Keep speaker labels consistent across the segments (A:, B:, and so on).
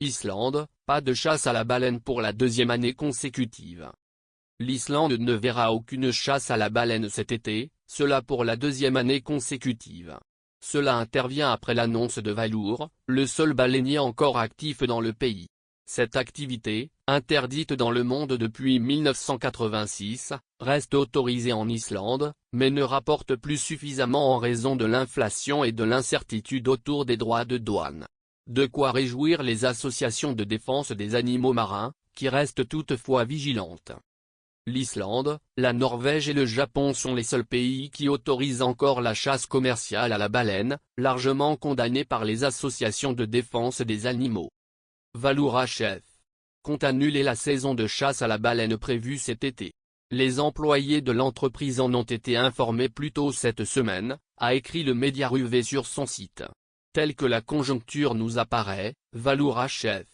A: Islande, pas de chasse à la baleine pour la deuxième année consécutive. L'Islande ne verra aucune chasse à la baleine cet été, cela pour la deuxième année consécutive. Cela intervient après l'annonce de Valur, le seul baleinier encore actif dans le pays. Cette activité, interdite dans le monde depuis 1986, reste autorisée en Islande, mais ne rapporte plus suffisamment en raison de l'inflation et de l'incertitude autour des droits de douane. De quoi réjouir les associations de défense des animaux marins, qui restent toutefois vigilantes. L'Islande, la Norvège et le Japon sont les seuls pays qui autorisent encore la chasse commerciale à la baleine, largement condamnée par les associations de défense des animaux. Valur HF compte annuler la saison de chasse à la baleine prévue cet été. Les employés de l'entreprise en ont été informés plus tôt cette semaine, a écrit le média RUV sur son site. Tel que la conjoncture nous apparaît, Valur HF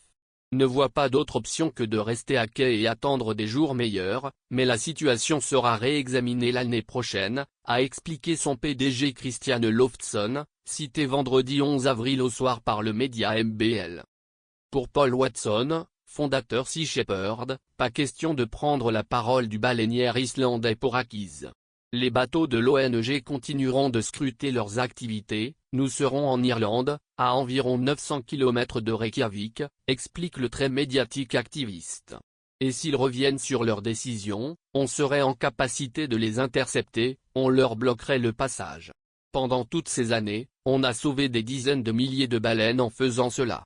A: ne voit pas d'autre option que de rester à quai et attendre des jours meilleurs, mais la situation sera réexaminée l'année prochaine, a expliqué son PDG Christian Loftsson, cité vendredi 11 avril au soir par le média MBL. Pour Paul Watson, fondateur Sea Shepherd, pas question de prendre la parole du baleinier islandais pour acquise. Les bateaux de l'ONG continueront de scruter leurs activités, nous serons en Irlande, à environ 900 km de Reykjavik, explique le très médiatique activiste. Et s'ils reviennent sur leur décision, on serait en capacité de les intercepter, on leur bloquerait le passage. Pendant toutes ces années, on a sauvé des dizaines de milliers de baleines en faisant cela.